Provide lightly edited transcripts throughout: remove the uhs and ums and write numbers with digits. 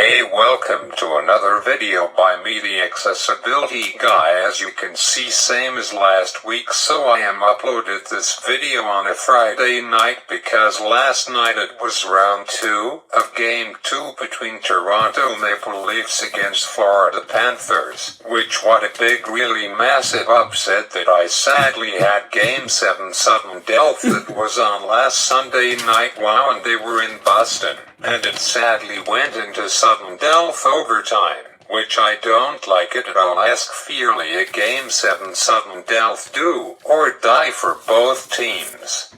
Hey, welcome to another video by me, the accessibility guy. As you can see, same as last week, so I am uploaded this video on a Friday night because last night it was round 2 of Game 2 between Toronto Maple Leafs against Florida Panthers, which what a big, really massive upset that I sadly had Game 7 sudden death that was on last Sunday night while and they were in Boston. And it sadly went into sudden death overtime, which I don't like it at all. Ask Fearley a Game 7 sudden death do or die for both teams.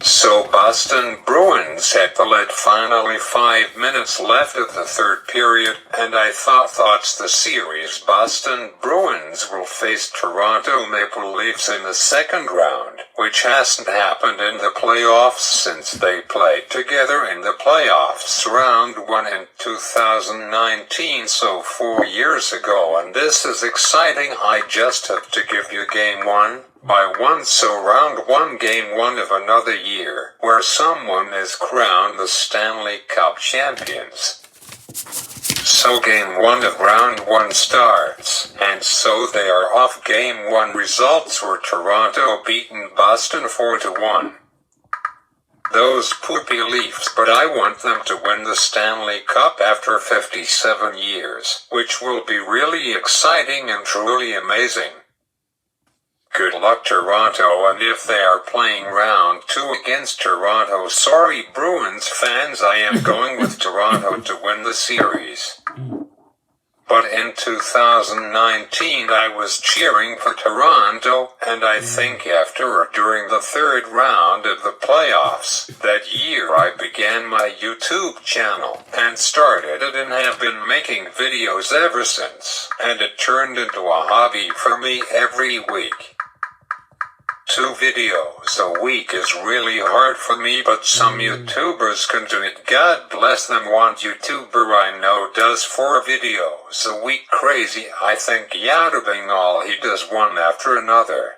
So Boston Bruins had the lead, finally 5 minutes left of the third period, and I thought the series Boston Bruins will face Toronto Maple Leafs in the second round, which hasn't happened in the playoffs since they played together in the playoffs round 1 in 2019, so 4 years ago, and this is exciting. I just have to give you Game 1 by 1, so round 1, Game 1 of another year, where someone is crowned the Stanley Cup champions. So Game 1 of round 1 starts, and so they are off. Game 1 results were Toronto beaten Boston 4-1. Those poopy Leafs, but I want them to win the Stanley Cup after 57 years, which will be really exciting and truly amazing. Good luck, Toronto, and if they are playing round 2 against Toronto, sorry Bruins fans, I am going with Toronto to win the series. But in 2019 I was cheering for Toronto, and I think after or during the third round of the playoffs that year I began my YouTube channel and started it and have been making videos ever since, and it turned into a hobby for me every week. 2 videos a week is really hard for me, but some YouTubers can do it. God bless them. One YouTuber I know does 4 videos a week. Crazy. I think Yadabing he does one after another.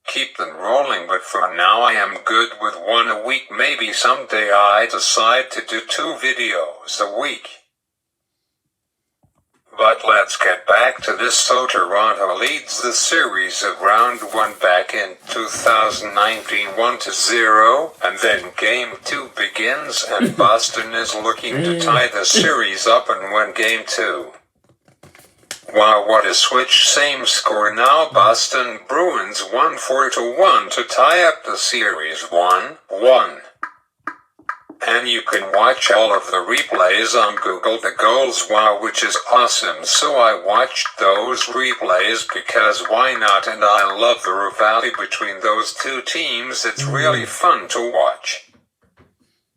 Keep them rolling, but for now I am good with 1 a week. Maybe someday I decide to do 2 videos a week. But let's get back to this. So Toronto leads the series of round 1 back in 2019 1-0, and then Game 2 begins and Boston is looking to tie the series up and win Game 2. Wow, what a switch. Same score now. Boston Bruins won 4-1 to tie up the series 1-1. And you can watch all of the replays on Google the Goals, wow, which is awesome. So I watched those replays because why not, and I love the rivalry between those 2 teams. It's really fun to watch.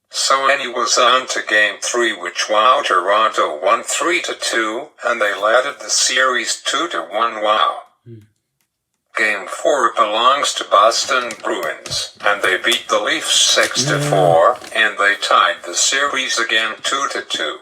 So and he was on to Game 3, which wow, Toronto won 3-2, and they led the series 2-1, wow. Game 4 belongs to Boston Bruins, and they beat the Leafs 6-4, and they tied the series again 2-2.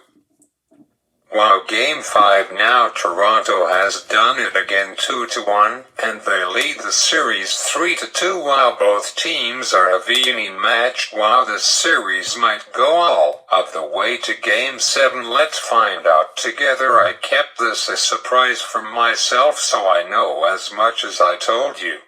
While Game 5 now, Toronto has done it again 2-1, and they lead the series 3-2 while both teams are evenly matched. While this series might go all of the way to Game 7, let's find out together. I kept this a surprise from myself, so I know as much as I told you.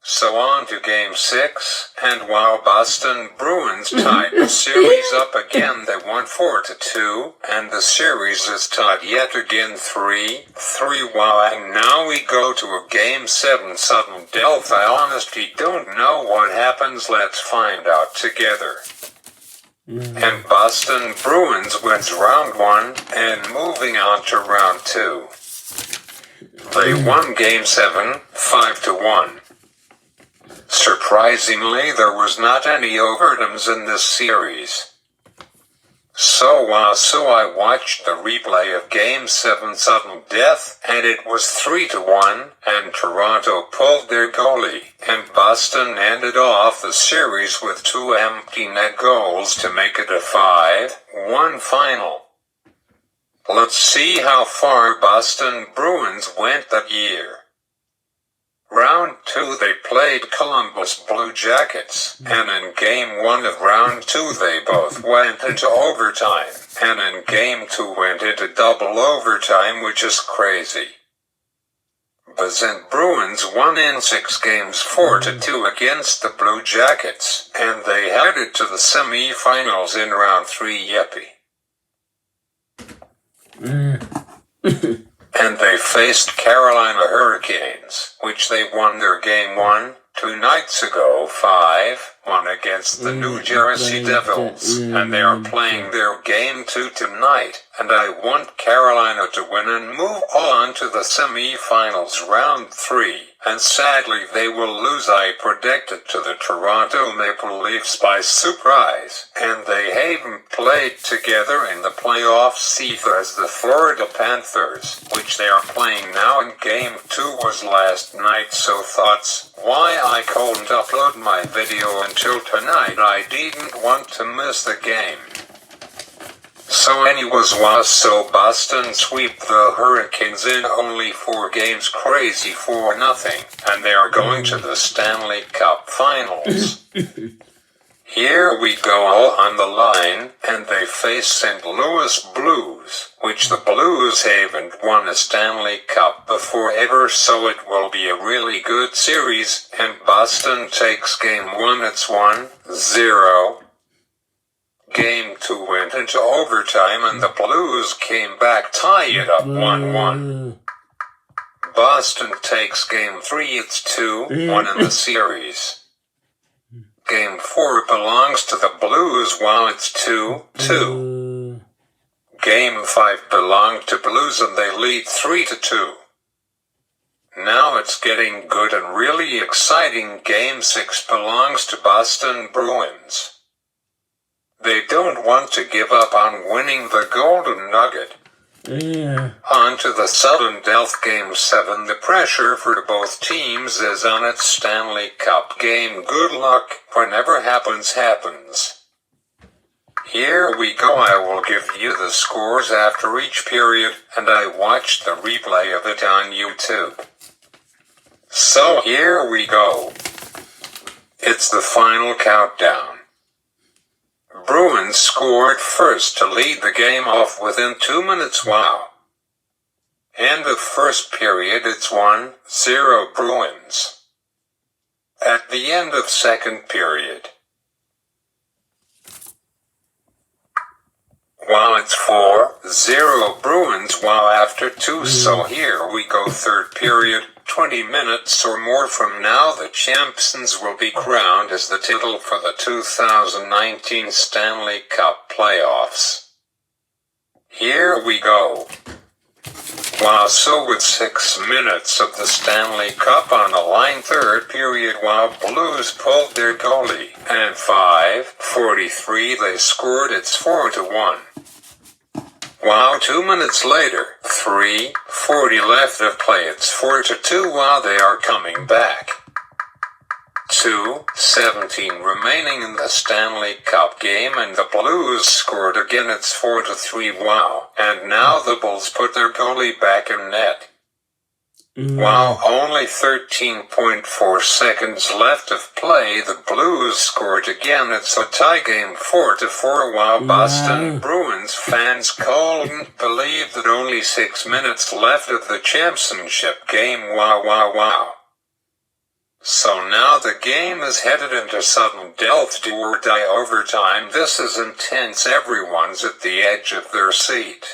So on to Game 6, and while Boston Bruins tied the series up again, they won 4-2, and the series is tied yet again 3-3. Wow, and now we go to a Game 7 sudden death. I honestly don't know what happens. Let's find out together. And Boston Bruins wins round 1, and moving on to round 2. They won Game 7, 5-1. Surprisingly, there was not any overtimes in this series. So I watched the replay of Game 7 sudden death, and it was 3-1, and Toronto pulled their goalie, and Boston ended off the series with 2 empty net goals to make it a 5-1 final. Let's see how far Boston Bruins went that year. Round 2 they played Columbus Blue Jackets, and in Game 1 of Round 2 they both went into overtime, and in Game 2 went into double overtime, which is crazy. The Bruins won in 6 games 4-2 against the Blue Jackets, and they headed to the semi-finals in Round 3. Yippee. And they faced Carolina Hurricanes, which they won their Game 1 2 nights ago 5-1 against the New Jersey Devils, and they are playing their Game 2 tonight, and I want Carolina to win and move on to the semi-finals Round 3, and sadly they will lose. I predicted to the Toronto Maple Leafs by surprise, and they haven't played together in the playoffs either as the Florida Panthers, which they are playing now, and Game 2 was last night. So thoughts why I couldn't upload my video until tonight. I didn't want to miss the game. So anyways, so Boston sweep the Hurricanes in only 4 games, crazy 4-0, and they are going to the Stanley Cup Finals. Here we go, all on the line, and they face St. Louis Blues, which the Blues haven't won a Stanley Cup before ever, so it will be a really good series, and Boston takes Game 1, it's 1-0. Game 2 went into overtime, and the Blues came back, tie it up 1-1. Boston takes Game 3, it's 2-1 in the series. Game 4 belongs to the Blues while it's 2-2. Game 5 belonged to Blues and they lead 3-2. Now it's getting good and really exciting. Game 6 belongs to Boston Bruins. They don't want to give up on winning the Golden Nugget. On to the sudden death. Game 7. The pressure for both teams is on. Its Stanley Cup game. Good luck. Whenever happens, happens. Here we go. I will give you the scores after each period, and I watched the replay of it on YouTube. So here we go. It's the final countdown. Bruins scored first to lead the game off within 2 minutes. Wow. End of first period, it's 1-0 Bruins. At the end of second period. Wow, it's 4-0 Bruins. Wow, after 2. So here we go, third period. 20 minutes or more from now, the champions will be crowned as the title for the 2019 Stanley Cup playoffs. Here we go. Wow, so with 6 minutes of the Stanley Cup on the line, third period, while Blues pulled their goalie, and 5:43 they scored, it's 4-1. Wow, 2 minutes later, 3:40 left of play, it's 4-2 while they are coming back. 2:17 remaining in the Stanley Cup game, and the Blues scored again, it's 4-3 wow, and now the Bulls put their goalie back in net. Wow, only 13.4 seconds left of play, the Blues scored again, it's a tie game 4-4 while Boston Bruins fans couldn't believe that only 6 minutes left of the championship game. Wow. So now the game is headed into sudden death, do or die overtime. This is intense, everyone's at the edge of their seat.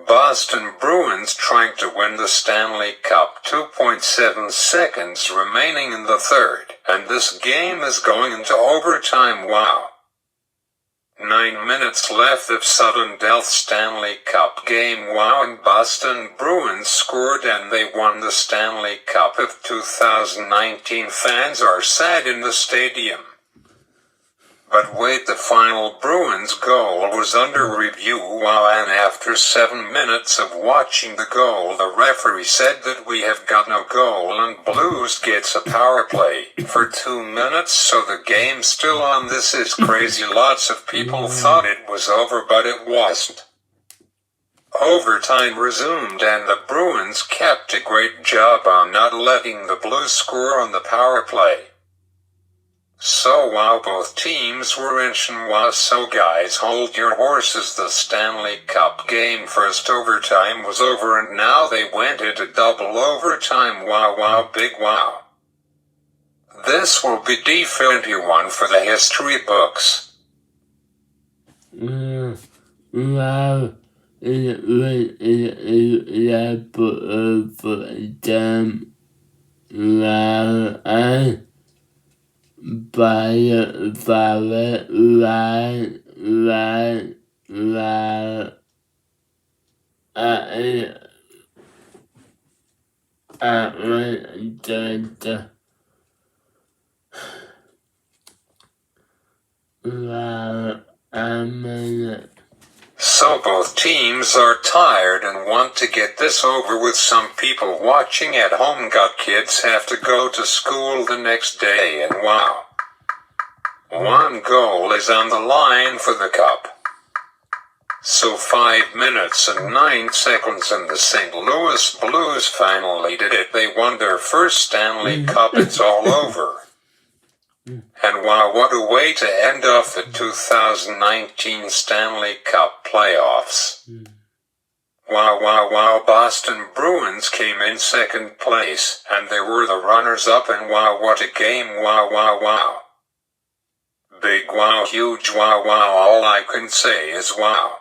Boston Bruins trying to win the Stanley Cup, 2.7 seconds remaining in the third, and this game is going into overtime. Wow. 9 minutes left of sudden death Stanley Cup game. Wow, and Boston Bruins scored and they won the Stanley Cup of 2019. Fans are sad in the stadium. But wait, the final Bruins goal was under review. Wow, and after 7 minutes of watching the goal, the referee said that we have got no goal and Blues gets a power play for 2 minutes, so the game's still on. This is crazy. Lots of people thought it was over, but it wasn't. Overtime resumed and the Bruins kept a great job on not letting the Blues score on the power play. So while both teams were inching, so guys, hold your horses. The Stanley Cup game first overtime was over and now they went into double overtime. Wow, big wow. This will be definitely one for the history books. Wow. It was them So both teams are tired and want to get this over with. Some people watching at home got kids have to go to school the next day and wow. One goal is on the line for the cup. So 5 minutes and 9 seconds and the St. Louis Blues finally did it. They won their first Stanley Cup. It's all over. And wow, what a way to end off the 2019 Stanley Cup playoffs. Wow, Boston Bruins came in second place, and they were the runners-up, and wow, what a game, wow. Big wow, huge wow, all I can say is wow.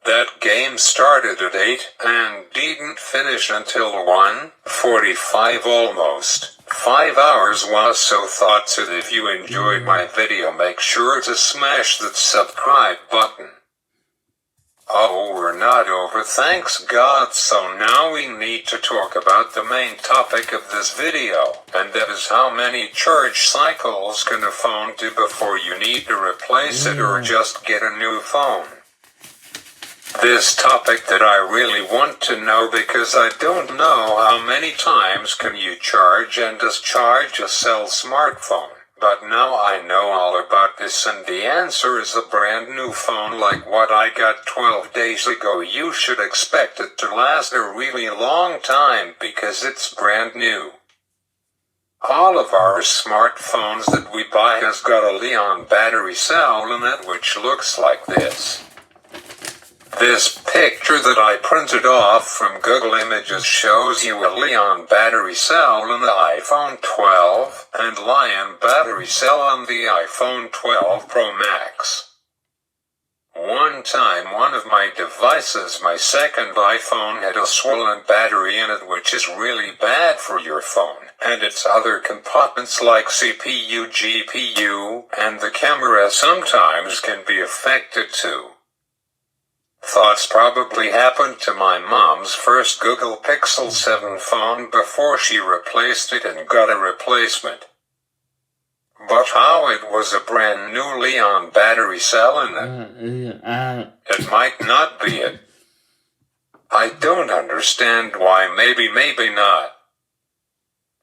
That game started at 8 and didn't finish until 1:45, almost 5 hours. Wow, so thoughts that if you enjoyed my video, make sure to smash that subscribe button. Oh, we're not over, thanks God. So now we need to talk about the main topic of this video, and that is how many charge cycles can a phone do before you need to replace it or just get a new phone. This topic that I really want to know, because I don't know how many times can you charge and discharge a cell smartphone. But now I know all about this, and the answer is a brand new phone like what I got 12 days ago. You should expect it to last a really long time because it's brand new. All of our smartphones that we buy has got a Li-ion battery cell in it, which looks like this. This picture that I printed off from Google Images shows you a Li-ion battery cell in the iPhone 12 and Li-ion battery cell on the iPhone 12 Pro Max. One time one of my devices, my second iPhone, had a swollen battery in it, which is really bad for your phone and its other components like CPU, GPU, and the camera sometimes can be affected too. Thoughts probably happened to my mom's first Google Pixel 7 phone before she replaced it and got a replacement. But how it was a brand new Li-ion battery cell in it? It might not be it. I don't understand why. Maybe not.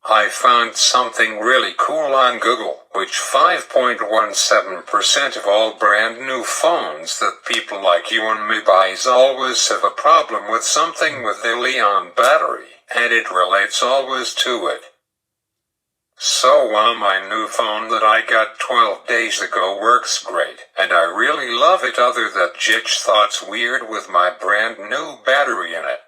I found something really cool on Google, which 5.17% of all brand new phones that people like you and me buys always have a problem with something with the Li-ion battery, and it relates always to it. So while my new phone that I got 12 days ago works great, and I really love it, other that Jitch thought's weird with my brand new battery in it.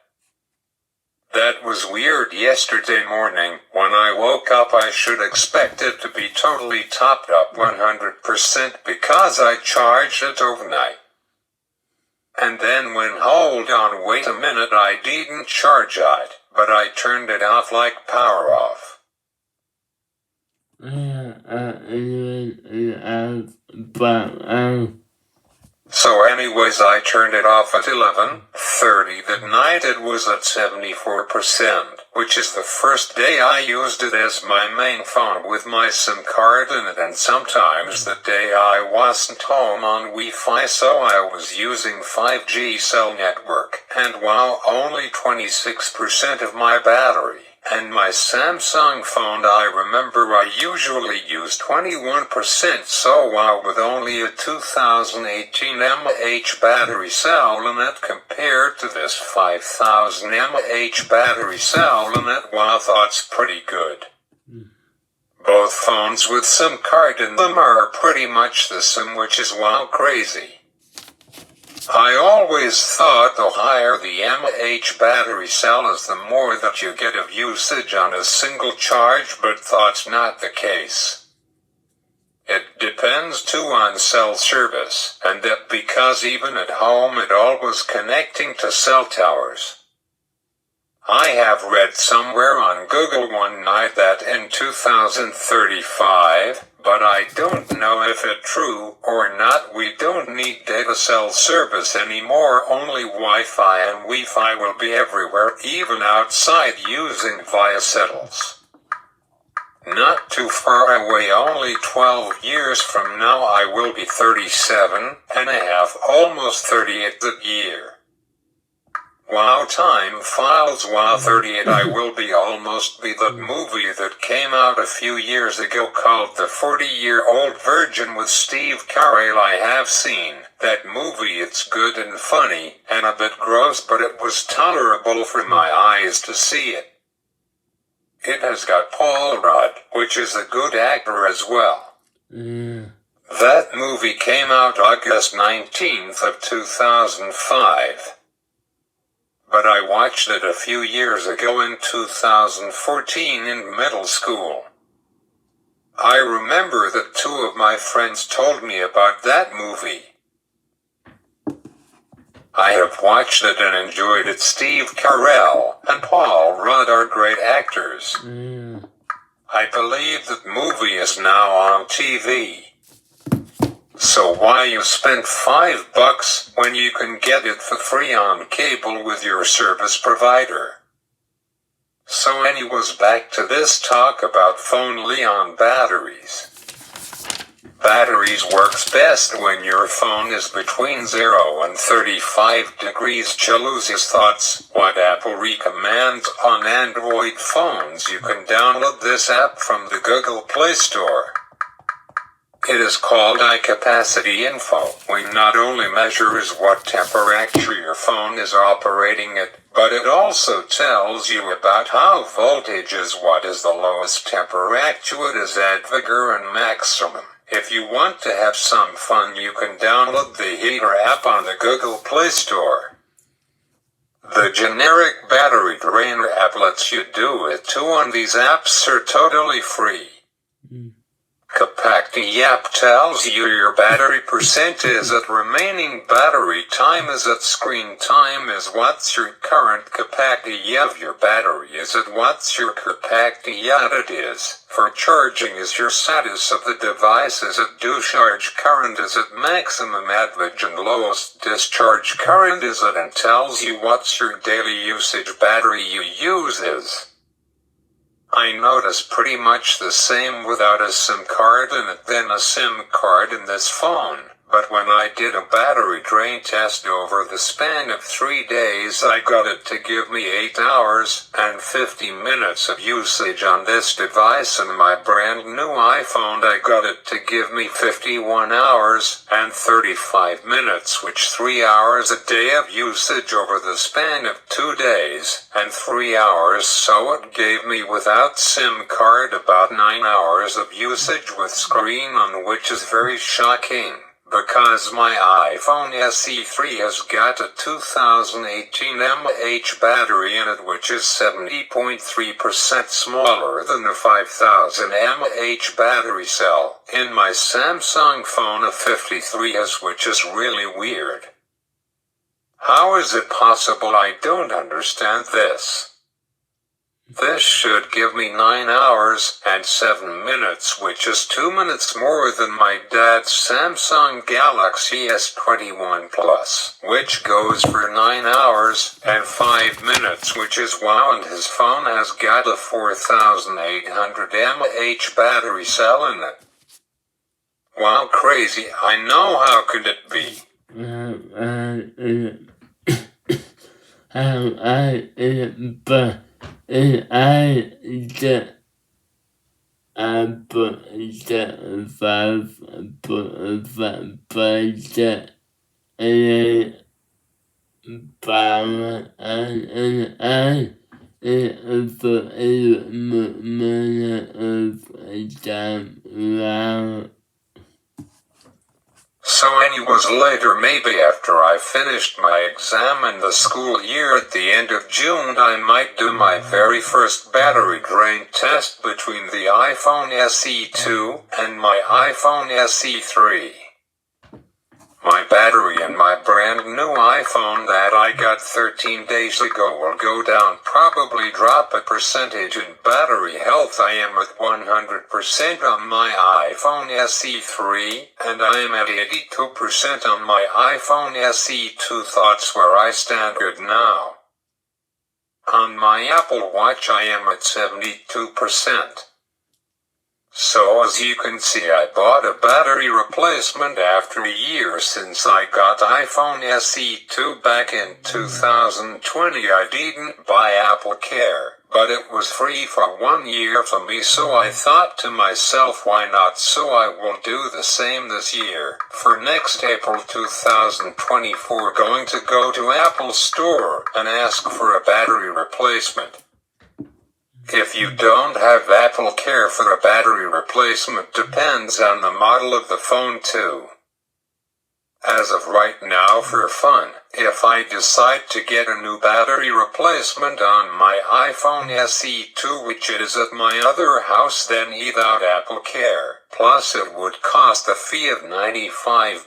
That was weird. Yesterday morning, when I woke up, I should expect it to be totally topped up 100% because I charged it overnight. And then wait a minute, I didn't charge it, but I turned it off like power off. So anyways, I turned it off at 11:30 that night. It was at 74%, which is the first day I used it as my main phone with my SIM card in it, and sometimes the day I wasn't home on Wi-Fi, so I was using 5G cell network, and wow, only 26% of my battery. And my Samsung phone, I remember I usually use 21%, so while with only a 2018 mAh battery cell in it compared to this 5000 mAh battery cell in it, wow, that's pretty good. Both phones with SIM card in them are pretty much the same, which is wow crazy. I always thought the higher the mAh battery cell is, the more that you get of usage on a single charge, but that's not the case. It depends too on cell service, and that because even at home it always connecting to cell towers. I have read somewhere on Google one night that in 2035, but I don't know if it's true or not, we don't need data cell service anymore, only Wi-Fi, and Wi-Fi will be everywhere, even outside, using via settles. Not too far away, only 12 years from now I will be 37 and a half, almost 38 that year. Wow, time files, wow, 38 I will be, almost be. That movie that came out a few years ago called The 40-Year-Old Virgin with Steve Carell, I have seen that movie. It's good and funny, and a bit gross, but it was tolerable for my eyes to see it. It has got Paul Rudd, which is a good actor as well. That movie came out August 19th of 2005. But I watched it a few years ago in 2014 in middle school. I remember that two of my friends told me about that movie. I have watched it and enjoyed it. Steve Carell and Paul Rudd are great actors. I believe that movie is now on TV. So why you spend $5 when you can get it for free on cable with your service provider? So anyways, back to this talk about phone on batteries. Batteries works best when your phone is between 0 and 35 degrees Celsius. Thoughts what Apple recommends on Android phones. You can download this app from the Google Play Store. It is called iCapacity Info. We not only measures what temperature your phone is operating at, but it also tells you about how voltage is, what is the lowest temperature, it is at vigor and maximum. If you want to have some fun, you can download the Heater app on the Google Play Store. The generic battery drainer app lets you do it too, and these apps are totally free. Capacity app tells you your battery percent is at, remaining battery time is at, screen time is what's your current capacity of your battery is at, what's your capacity at it is. For charging is your status of the device is at, discharge current is at, maximum average and lowest discharge current is at, and tells you what's your daily usage battery you use is. I notice pretty much the same without a SIM card in it than a SIM card in this phone. But when I did a battery drain test over the span of 3 days, I got it to give me 8 hours and 50 minutes of usage on this device. And my brand new iPhone, I got it to give me 51 hours and 35 minutes, which 3 hours a day of usage over the span of 2 days and 3 hours. So it gave me without SIM card about 9 hours of usage with screen on, which is very shocking. Because my iPhone SE3 has got a 2018 mAh battery in it, which is 70.3% smaller than the 5000 mAh battery cell in my Samsung phone of 53 has, which is really weird. How is it possible? I don't understand this. This should give me 9 hours and 7 minutes, which is 2 minutes more than my dad's Samsung Galaxy S21 Plus, which goes for 9 hours and 5 minutes, which is wow, and his phone has got a 4800 mAh battery cell in it. Wow, crazy. I know, how could it be? and but the five but and power and for a minute of time around. So any was later, maybe after I finished my exam in the school year at the end of June, I might do my very first battery drain test between the iPhone SE2 and my iPhone SE3. My battery in my brand new iPhone that I got 13 days ago will go down, probably drop a percentage in battery health. I am at 100% on my iPhone SE3, and I am at 82% on my iPhone SE2. Thoughts where I stand good now. On my Apple Watch I am at 72%. So as you can see, I bought a battery replacement after a year since I got iPhone SE2 back in 2020. I didn't buy Apple Care, but it was free for 1 year for me, so I thought to myself, why not? So I will do the same this year. For next April 2024, going to go to Apple Store and ask for a battery replacement. If you don't have Apple Care for a battery replacement, depends on the model of the phone too. As of right now, for fun, if I decide to get a new battery replacement on my iPhone SE2, which is at my other house, then without Apple Care, plus it would cost a fee of $95,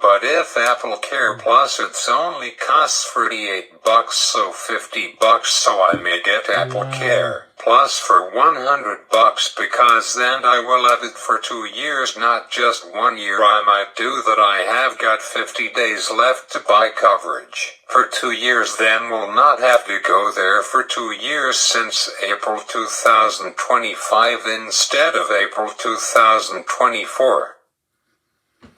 but if Apple Care Plus, it's only costs $38, so $50, so I may get Apple Care Plus for $100, because then I will have it for 2 years, not just 1 year. I might do that. I have got 50 days left to buy coverage for 2 years, then will not have to go there for 2 years since April 2025 instead of April 2024.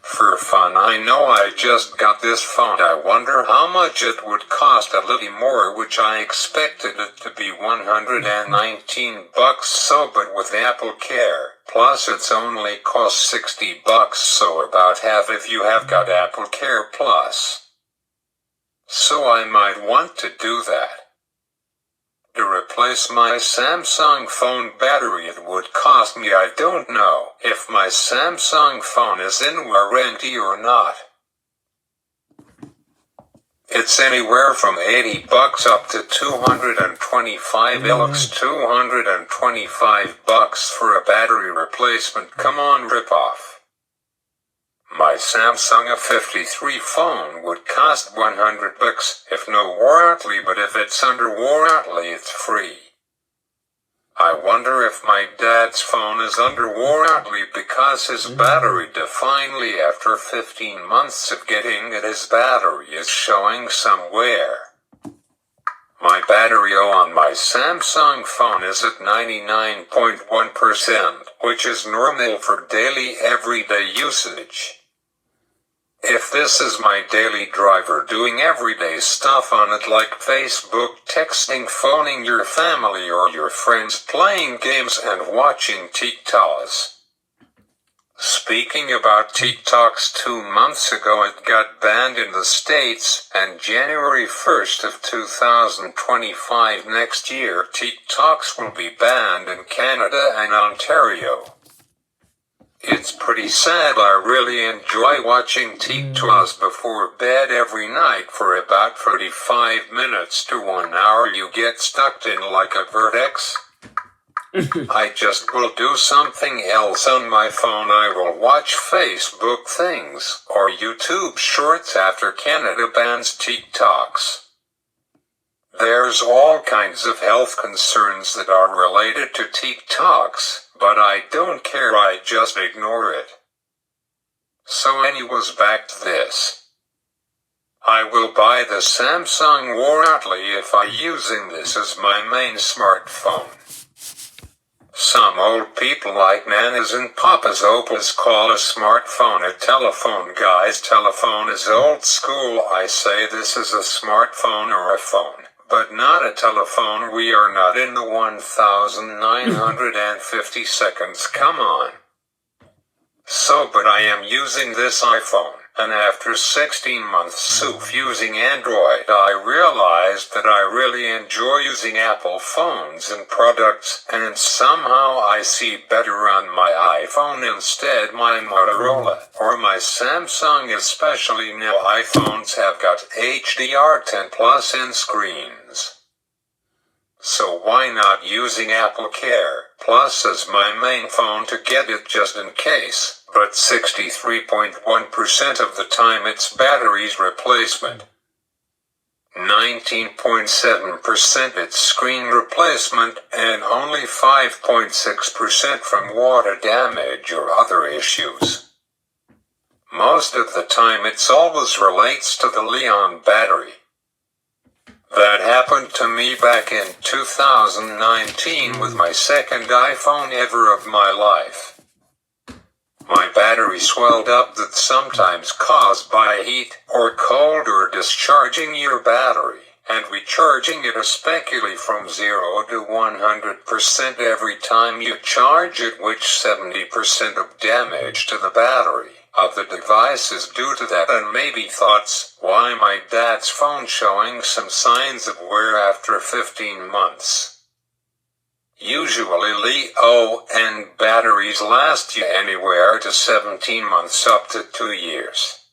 For fun, I know I just got this phone. I wonder how much it would cost. A little more, which I expected it to be $119, so but with Apple Care Plus it's only cost $60, so about half if you have got Apple Care Plus. So I might want to do that. To replace my Samsung phone battery, it would cost me, I don't know if my Samsung phone is in warranty or not. It's anywhere from $80 up to $225. It looks $225 for a battery replacement. Come on, rip off. My Samsung A53 phone would cost $100 if no warranty, but if it's under warranty, it's free. I wonder if my dad's phone is under warranty because his battery finally, after 15 months of getting it, his battery is showing some wear. My battery on my Samsung phone is at 99.1%, which is normal for daily everyday usage. If this is my daily driver, doing everyday stuff on it like Facebook, texting, phoning your family or your friends, playing games and watching TikToks. Speaking about TikToks, 2 months ago it got banned in the States, and January 1st of 2025 next year TikToks will be banned in Canada and Ontario. It's pretty sad. I really enjoy watching TikToks before bed every night for about 45 minutes to 1 hour. You get stuck in like a vertex. I just will do something else on my phone. I will watch Facebook things or YouTube shorts after Canada bans TikToks. There's all kinds of health concerns that are related to TikToks, but I don't care. I just ignore it. So anyways, back to this. I will buy the Samsung warranty if I using this as my main smartphone. Some old people like nanas and papas opas call a smartphone a telephone. Guys, telephone is old school. I say this is a smartphone or a phone, but not a telephone. We are not in the 1950 seconds, come on. So, but I am using this iPhone, and after 16 months of using Android, I realized that I really enjoy using Apple phones and products, and somehow I see better on my iPhone instead my Motorola, or my Samsung. Especially now iPhones have got HDR10 plus in screens. So why not using Apple Care Plus as my main phone to get it just in case? But 63.1% of the time it's battery's replacement. 19.7% it's screen replacement, and only 5.6% from water damage or other issues. Most of the time it's always relates to the Li-ion battery. That happened to me back in 2019 with my second iPhone ever of my life. My battery swelled up, that's sometimes caused by heat or cold or discharging your battery, and recharging it especially from 0 to 100% every time you charge it, which 70% of damage to the battery of the device is due to that. And maybe thoughts, why my dad's phone showing some signs of wear after 15 months? Usually Li-ion batteries last you anywhere to 17 months up to 2 years.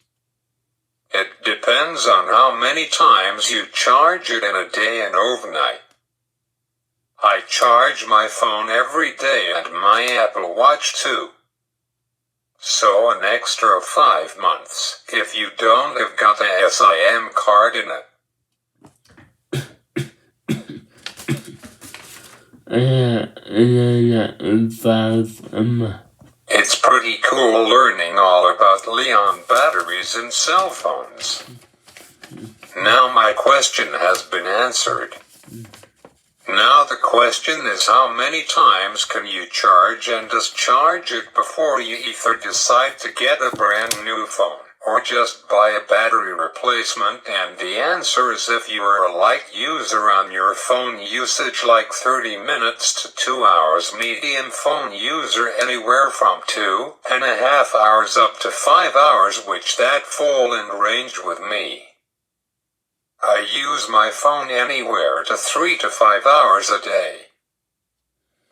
It depends on how many times you charge it in a day and overnight. I charge my phone every day and my Apple Watch too. So an extra 5 months if you don't have got a SIM card in it. It's pretty cool learning all about Li-ion batteries and cell phones. Now my question has been answered. Now the question is, how many times can you charge and discharge it before you either decide to get a brand new phone or just buy a battery replacement? And the answer is, if you are a light user on your phone usage like 30 minutes to 2 hours, medium phone user anywhere from 2.5 hours up to 5 hours, which that fall in range with me. I use my phone anywhere to 3 to 5 hours a day.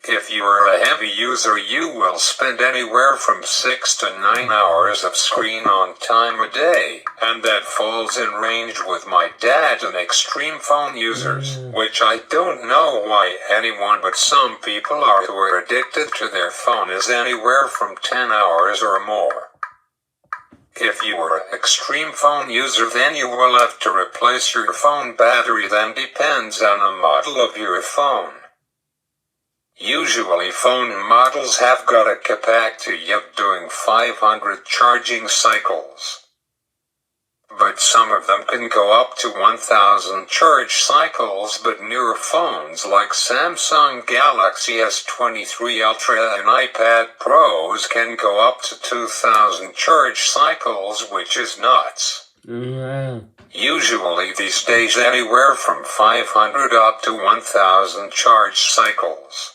If you are a heavy user, you will spend anywhere from 6 to 9 hours of screen on time a day, and that falls in range with my dad and extreme phone users, which I don't know why anyone, but some people are who are addicted to their phone is anywhere from 10 hours or more. If you are an extreme phone user, then you will have to replace your phone battery. Then depends on the model of your phone. Usually phone models have got a capacity of doing 500 charging cycles. But some of them can go up to 1000 charge cycles, but newer phones like Samsung Galaxy S23 Ultra and iPad Pros can go up to 2000 charge cycles, which is nuts. Usually these days anywhere from 500 up to 1000 charge cycles.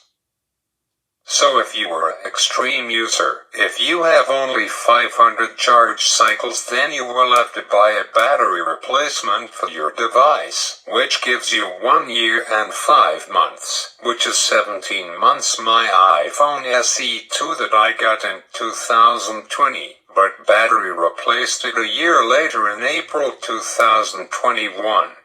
So if you are an extreme user, if you have only 500 charge cycles, then you will have to buy a battery replacement for your device, which gives you 1 year and 5 months, which is 17 months. My iPhone SE2 that I got in 2020, but battery replaced it a year later in April 2021.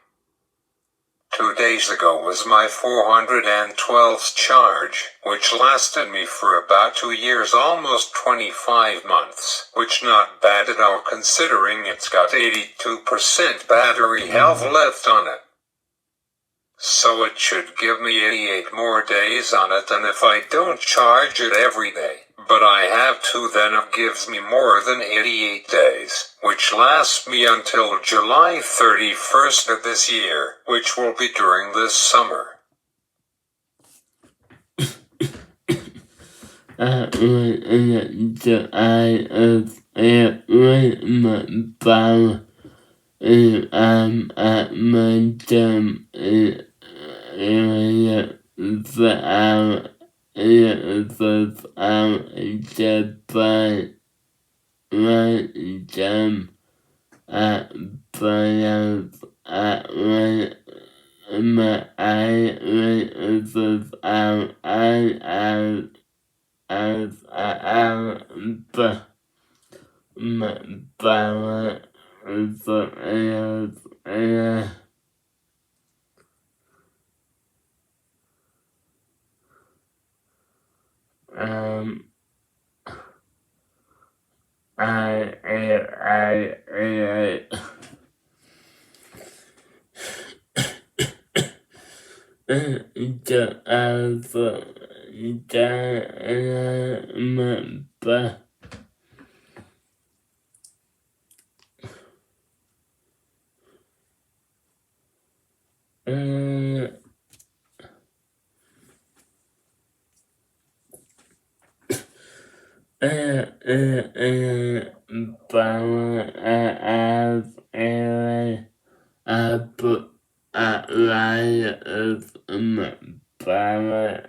2 days ago was my 412th charge, which lasted me for about 2 years, almost 25 months, which not bad at all considering it's got 82% battery health left on it. So it should give me 88 more days on it than if I don't charge it every day. But I have to, then it gives me more than 88 days, which lasts me until July 31st of this year, which will be during this summer. I'm at my jump area without Japan right jump at Brian's at one my eye without but my power is I the alpha the power I put a line of power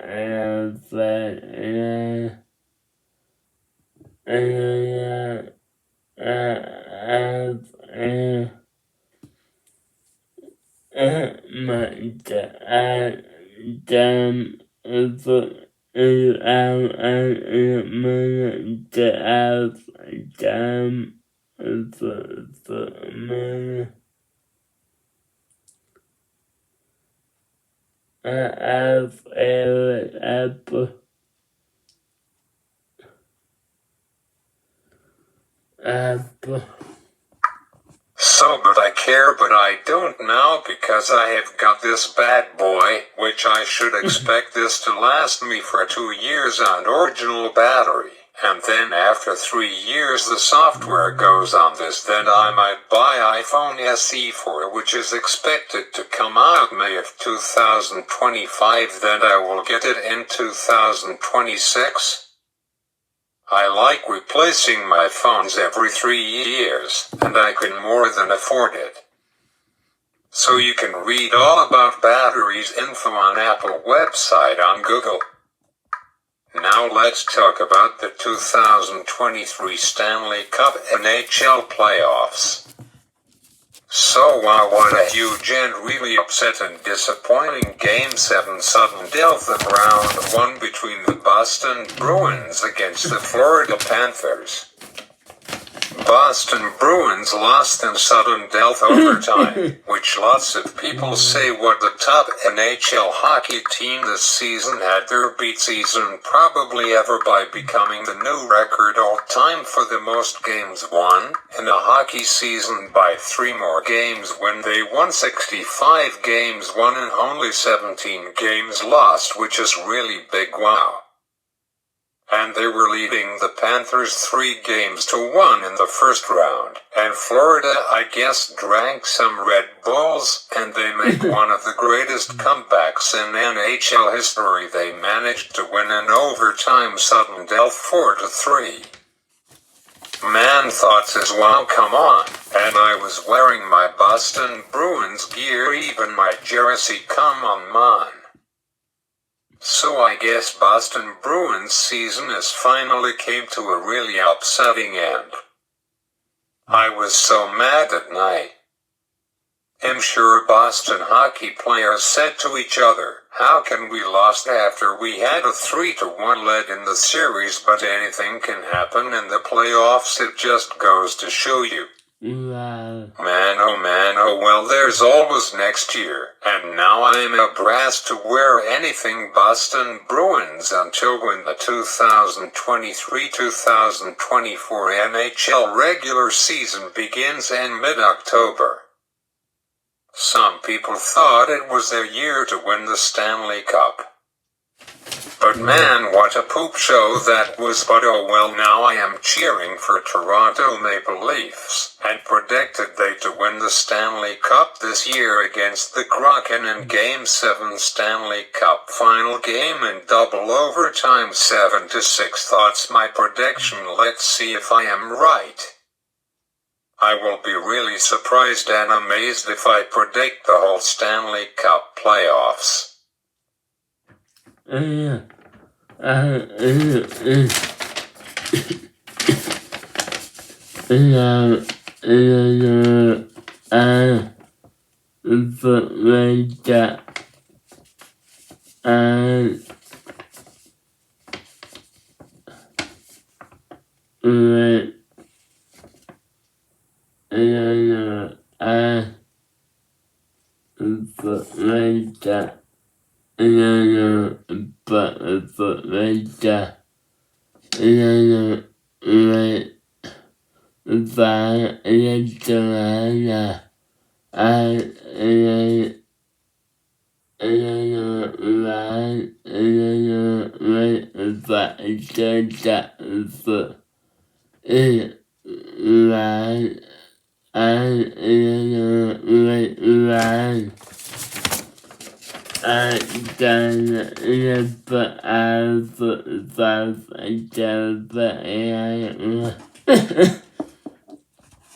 So, but I care, but I don't now because I have got this bad boy, which I should expect this to last me for 2 years on original battery. And then after 3 years the software goes on this, then I might buy iPhone SE 4, which is expected to come out May of 2025, then I will get it in 2026. I like replacing my phones every 3 years, and I can more than afford it. So you can read all about batteries info on Apple website on Google. Now let's talk about the 2023 Stanley Cup NHL playoffs. So what a huge and really upset and disappointing Game 7 sudden death of round 1 between the Boston Bruins against the Florida Panthers. Boston Bruins lost in sudden death overtime, which lots of people say was the top NHL hockey team this season, had their beat season probably ever by becoming the new record all-time for the most games won in a hockey season by 3 more games when they won 65 games won and only 17 games lost, which is really big wow. And they were leading the Panthers 3-1 in the first round. And Florida, I guess, drank some Red Bulls, and they make one of the greatest comebacks in NHL history. They managed to win in overtime sudden death 4-3. Man thoughts as wow, come on. And I was wearing my Boston Bruins gear, even my jersey, come on man. So I guess Boston Bruins season has finally came to a really upsetting end. I was so mad at night. I'm sure Boston hockey players said to each other, how can we lost after we had a 3-1 lead in the series, but anything can happen in the playoffs, it just goes to show you. Wow. Man, oh well, there's always next year, and now I'm a brass to wear anything Boston Bruins until when the 2023-2024 NHL regular season begins in mid-October. Some people thought it was their year to win the Stanley Cup. But man, what a poop show that was, but oh well, now I am cheering for Toronto Maple Leafs, and predicted they to win the Stanley Cup this year against the Kraken in Game 7 Stanley Cup final game in double overtime 7-6. That's my prediction, let's see if I am right. I will be really surprised and amazed if I predict the whole Stanley Cup playoffs.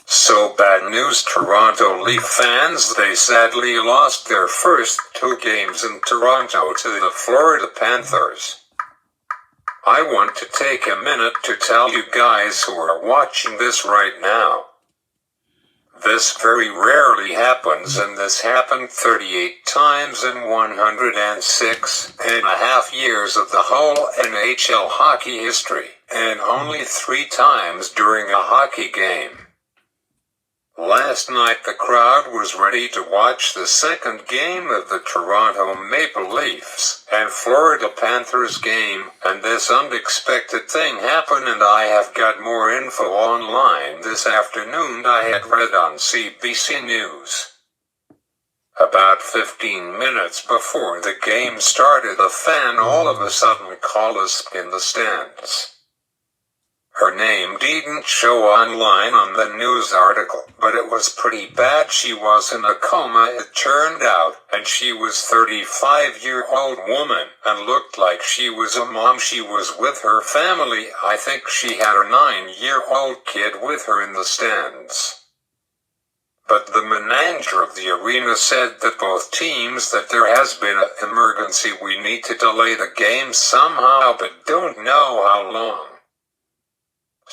So bad news, Toronto Leaf fans. They sadly lost their first 2 games in Toronto to the Florida Panthers. I want to take a minute to tell you guys who are watching this right now. This very rarely happens, and this happened 38 times in 106.5 years of the whole NHL hockey history, and only 3 times during a hockey game. Last night the crowd was ready to watch the second game of the Toronto Maple Leafs and Florida Panthers game, and this unexpected thing happened, and I have got more info online this afternoon I had read on CBC News. About 15 minutes before the game started, a fan all of a sudden called us in the stands. Her name didn't show online on the news article, but it was pretty bad. She was in a coma, it turned out, and she was a 35-year-old woman, and looked like she was a mom. She was with her family. I think she had a 9-year-old kid with her in the stands. But the manager of the arena said that both teams that there has been an emergency. We need to delay the game somehow, but don't know how long.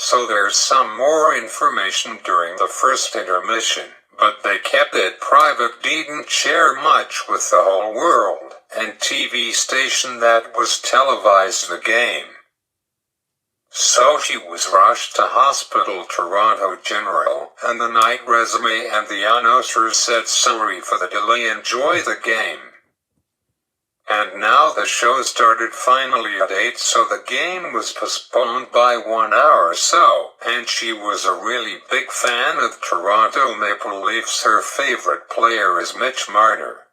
So there's some more information during the first intermission, but they kept it private, didn't share much with the whole world, and TV station that was televised the game. So she was rushed to hospital Toronto General, and the night resume and the announcers said sorry for the delay, enjoy the game. And now the show started finally at 8, so the game was postponed by 1 hour or so, and she was a really big fan of Toronto Maple Leafs. Her favorite player is Mitch Marner.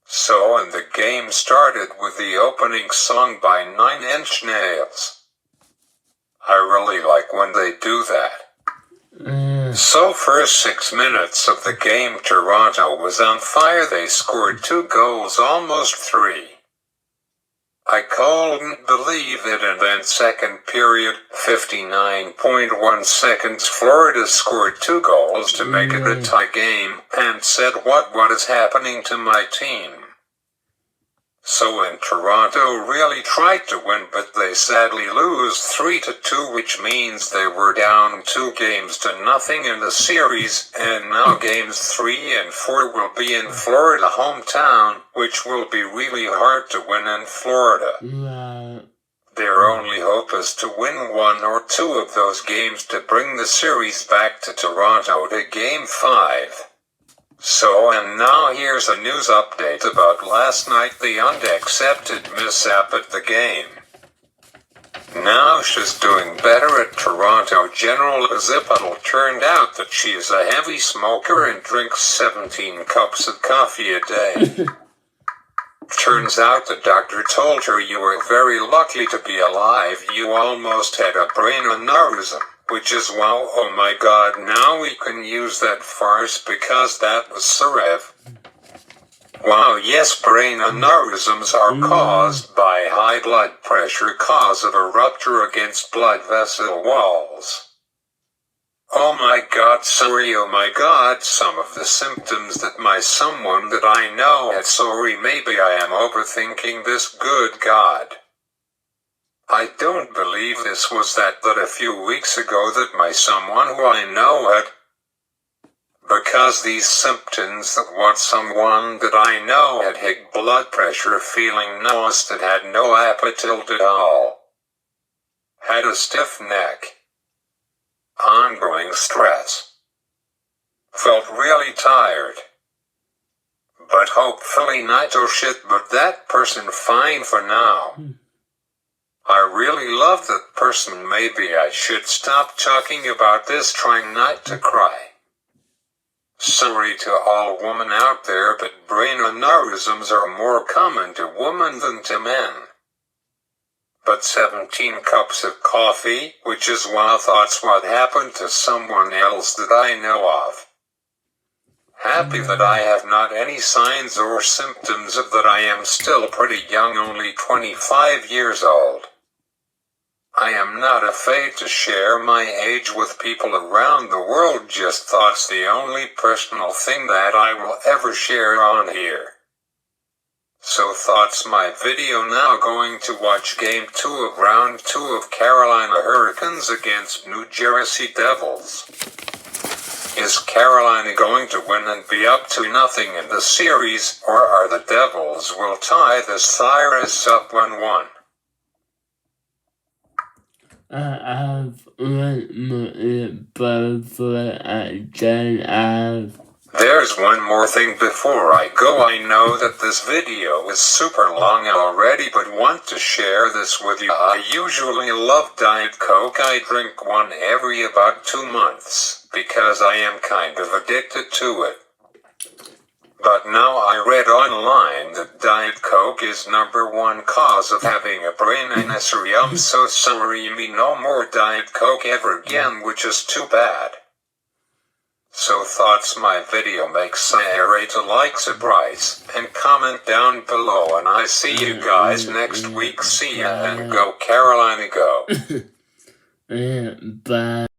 So and the game started with the opening song by 9 Inch Nails. I really like when they do that. So first 6 minutes of the game, Toronto was on fire. They scored 2 goals, almost 3. I couldn't believe it, and then second period, 59.1 seconds, Florida scored 2 goals to make it a tie game, and said, what is happening to my team? So in Toronto really tried to win, but they sadly lose 3-2, which means they were down 2 games to nothing in the series, and now games 3 and 4 will be in Florida hometown, which will be really hard to win in Florida. Their only hope is to win 1 or 2 of those games to bring the series back to Toronto to Game 5. So and now here's a news update about last night, the unaccepted mishap at the game. Now she's doing better at Toronto General. It turned out that she is a heavy smoker and drinks 17 cups of coffee a day. Turns out the doctor told her, you were very lucky to be alive, you almost had a brain aneurysm. Which is, wow, oh my god, now we can use that farce because that was Sarev. Wow, yes, brain aneurysms are caused by high blood pressure cause of a rupture against blood vessel walls. Oh my god, sorry, oh my god, some of the symptoms that my someone that I know had. Sorry, maybe I am overthinking this, good god. I don't believe this was that a few weeks ago that my someone who I know had. Because these symptoms that what someone that I know had high blood pressure, feeling nauseous, that had no appetite at all, had a stiff neck, ongoing stress, felt really tired, but hopefully not oh shit, but that person fine for now. I really love that person. Maybe I should stop talking about this, trying not to cry. Sorry to all women out there, but brain aneurysms are more common to women than to men. But 17 cups of coffee, which is one thoughts what happened to someone else that I know of. Happy that I have not any signs or symptoms of that. I am still pretty young, only 25 years old. I am not afraid to share my age with people around the world. Just thoughts, the only personal thing that I will ever share on here. So thoughts, my video now. Going to watch game 2 of round 2 of Carolina Hurricanes against New Jersey Devils. Is Carolina going to win and be up to nothing in the series, or are the Devils will tie the series up 1-1? I've written both again. There's one more thing before I go. I know that this video is super long already, but want to share this with you. I usually love Diet Coke. I drink one every about 2 months, because I am kind of addicted to it. But now I read online that Diet Coke is #1 cause of having a brain anew. I'm so sorry, me no more Diet Coke ever again, which is too bad. So thoughts, my video makes rate a like, surprise, and comment down below, and I see you guys next week. See ya, and go Carolina, go. Bye.